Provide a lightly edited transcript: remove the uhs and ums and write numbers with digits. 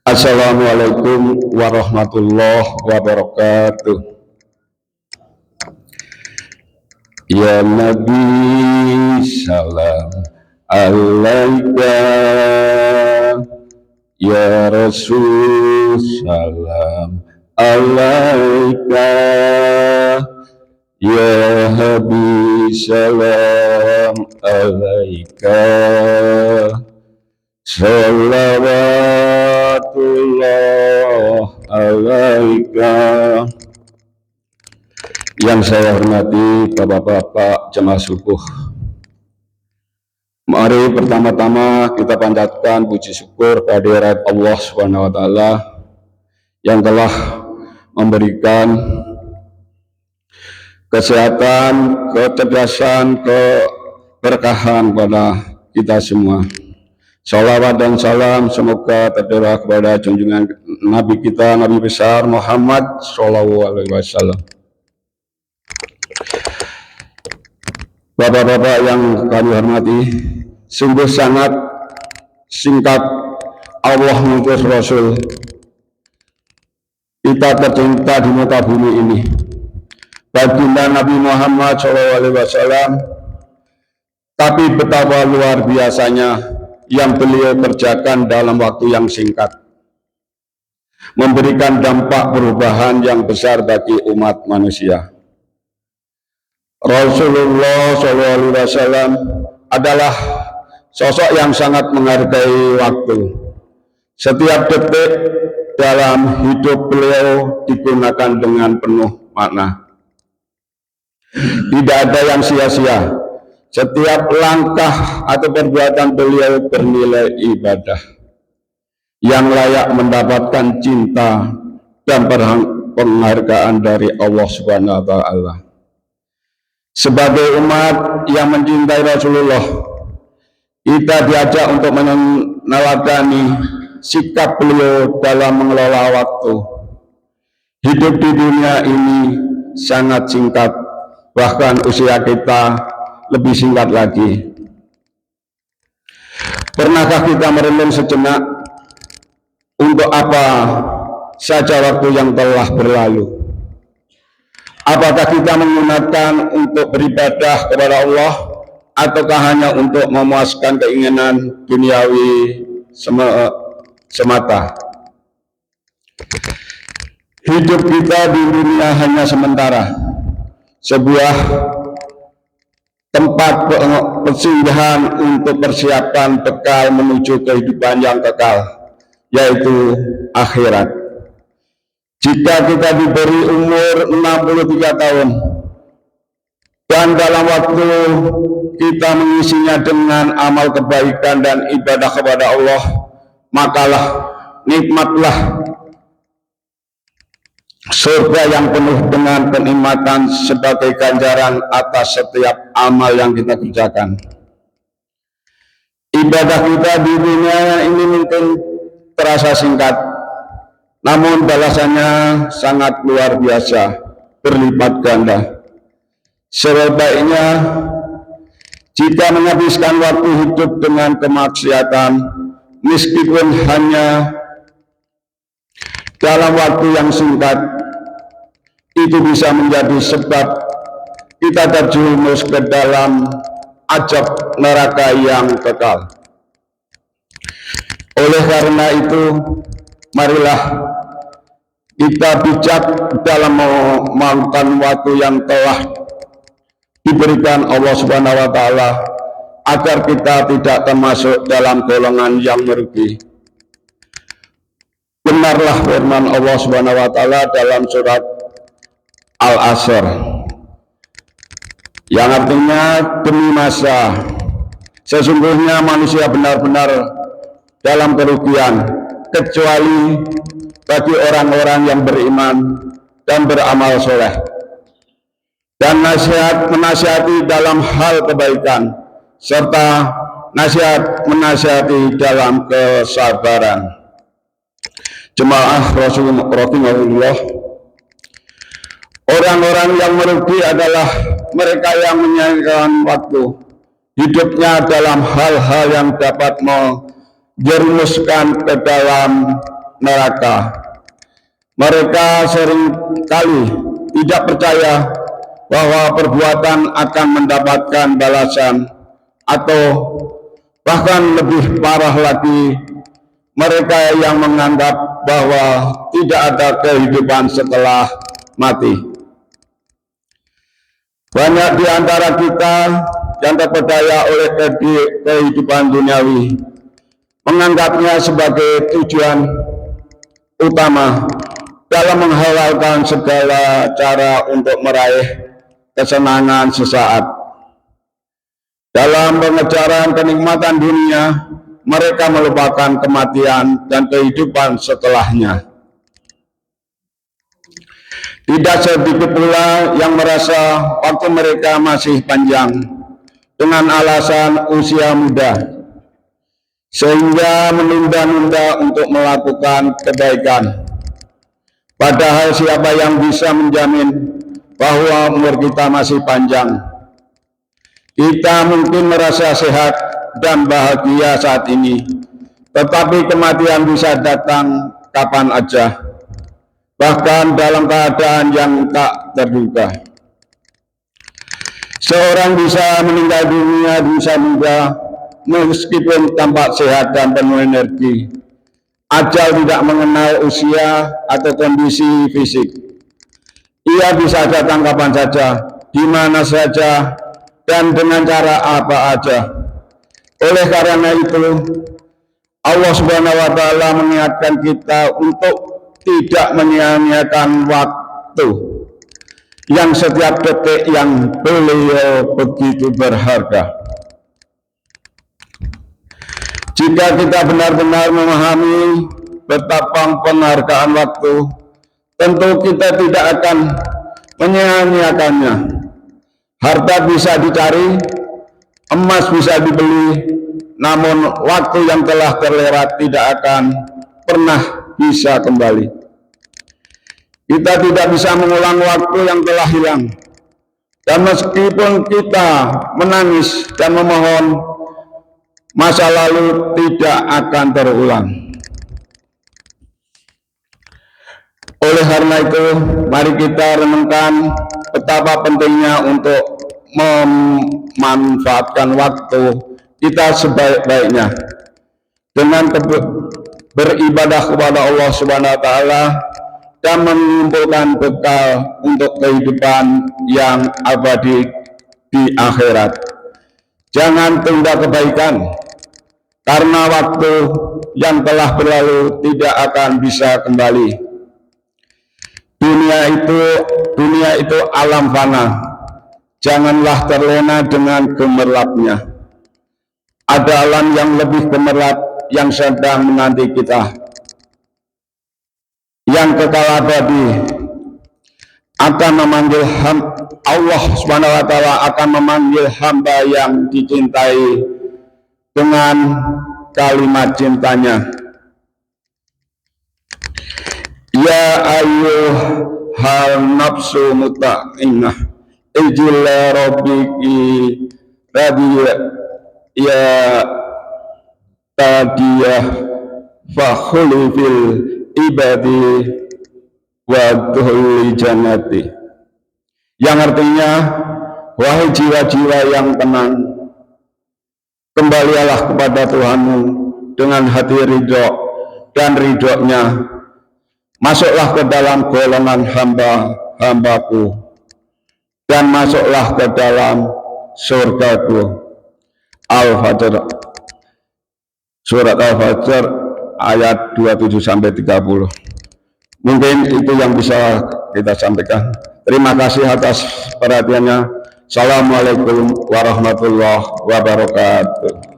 Assalamualaikum warahmatullahi wabarakatuh. Ya Nabi salam alaika, ya Rasul salam alaika, ya Habib salam alaika, salawatullah alaika. Yang saya hormati Bapak-bapak jemaah subuh, mari pertama-tama kita panjatkan puji syukur kehadirat Allah Subhanahu wa taala yang telah memberikan kesehatan, kecerdasan, keberkahan kepada kita semua. Salawat dan salam semoga tercurah kepada junjungan Nabi kita, Nabi besar Muhammad Shallallahu Alaihi Wasallam. Bapak-bapak yang kami hormati, sungguh sangat singkat Allah mengutus Rasul kita tercinta di muka bumi ini. Baginda Nabi Muhammad SAW, tapi betapa luar biasanya yang beliau kerjakan dalam waktu yang singkat, memberikan dampak perubahan yang besar bagi umat manusia. Rasulullah SAW adalah sosok yang sangat menghargai waktu. Setiap detik dalam hidup beliau digunakan dengan penuh makna. Tidak ada yang sia-sia. Setiap langkah atau perbuatan beliau bernilai ibadah yang layak mendapatkan cinta dan penghargaan dari Allah Subhanahu wa taala. Sebagai umat yang mencintai Rasulullah, kita diajak untuk meneladani sikap beliau dalam mengelola waktu. Hidup di dunia ini sangat singkat, bahkan usia kita lebih singkat lagi. Pernahkah kita merenung sejenak untuk apa saja waktu yang telah berlalu? Apakah kita menggunakan untuk beribadah kepada Allah, ataukah hanya untuk memuaskan keinginan duniawi semata? Hidup kita di dunia hanya sementara, sebuah tempat persinggahan untuk persiapan bekal menuju kehidupan yang kekal, yaitu akhirat. Jika kita diberi umur 63 tahun dan dalam waktu kita mengisinya dengan amal kebaikan dan ibadah kepada Allah, makalah nikmatlah surga yang penuh dengan kenikmatan sebagai ganjaran atas setiap amal yang kita kerjakan. Ibadah kita di dunia ini mungkin terasa singkat, namun balasannya sangat luar biasa, berlipat ganda. Sebaiknya jika menghabiskan waktu hidup dengan kemaksiatan, meskipun hanya dalam waktu yang singkat, itu bisa menjadi sebab kita terjerumus ke dalam azab neraka yang kekal. Oleh karena itu, marilah kita bijak dalam memakan waktu yang telah diberikan Allah Subhanahu wa taala, agar kita tidak termasuk dalam golongan yang merugi. Benarlah firman Allah Subhanahu wa taala dalam surat Al-Asr yang artinya, demi masa sesungguhnya manusia benar-benar dalam kerugian, kecuali bagi orang-orang yang beriman dan beramal soleh dan menasihati dalam hal kebaikan, serta menasihati dalam kesabaran. Jemaah Rasulullah, orang-orang yang merugi adalah mereka yang menyia-nyiakan waktu hidupnya dalam hal-hal yang dapat menjerumuskan ke dalam neraka. Mereka seringkali tidak percaya bahwa perbuatan akan mendapatkan balasan, atau bahkan lebih parah lagi, mereka yang menganggap bahwa tidak ada kehidupan setelah mati. Banyak di antara kita yang terpedaya oleh kehidupan duniawi menganggapnya sebagai tujuan utama dalam menghalalkan segala cara untuk meraih kesenangan sesaat. Dalam pengejaran kenikmatan dunia, mereka melupakan kematian dan kehidupan setelahnya. Tidak sedikit pula yang merasa waktu mereka masih panjang dengan alasan usia muda, sehingga menunda-nunda untuk melakukan kebaikan. Padahal siapa yang bisa menjamin bahwa umur kita masih panjang? Kita mungkin merasa sehat dan bahagia saat ini, tetapi kematian bisa datang kapan aja, bahkan dalam keadaan yang tak terduga. Seorang bisa meninggal dunia bisa muda meskipun tampak sehat dan penuh energi. Ajal tidak mengenal usia atau kondisi fisik. Ia bisa datang kapan saja, di mana saja, dan dengan cara apa aja. Oleh karena itu, Allah Subhanahu wa Ta'ala mengingatkan kita untuk tidak menyia-nyiakan waktu yang setiap detik yang beliau begitu berharga. Jika kita benar-benar memahami betapa penghargaan waktu, tentu kita tidak akan menyia-nyiakannya. Harta bisa dicari, emas bisa dibeli, namun waktu yang telah terlewat tidak akan pernah bisa kembali. Kita tidak bisa mengulang waktu yang telah hilang. Dan meskipun kita menangis dan memohon, masa lalu tidak akan terulang. Oleh karena itu, mari kita renungkan betapa pentingnya untuk memanfaatkan waktu kita sebaik-baiknya dengan beribadah kepada Allah Subhanahu wa Ta'ala dan mengumpulkan bekal untuk kehidupan yang abadi di akhirat. Jangan tunda kebaikan, karena waktu yang telah berlalu tidak akan bisa kembali. Dunia itu alam fana. Janganlah terlena dengan gemerlapnya. Ada alam yang lebih gemerlap yang sedang menanti kita, yang kekal abadi akan memanggil Allah Subhanahu wa Ta'ala akan memanggil hamba yang dicintai dengan kalimat cintanya. Ya ayyuhal nafsu mutmainnah ijla rabbiki radiyah ya tadiyah fakhuli fil ibadi wa dhulli jannati, yang artinya, wahai jiwa-jiwa yang tenang, kembalilah kepada Tuhanmu dengan hati ridho dan ridhonya. Masuklah ke dalam golongan hamba-hambaku dan masuklah ke dalam surgaku. Al-Fajr, surat Al-Fajr ayat 27-30. Mungkin itu yang bisa kita sampaikan. Terima kasih atas perhatiannya. Assalamualaikum warahmatullahi wabarakatuh.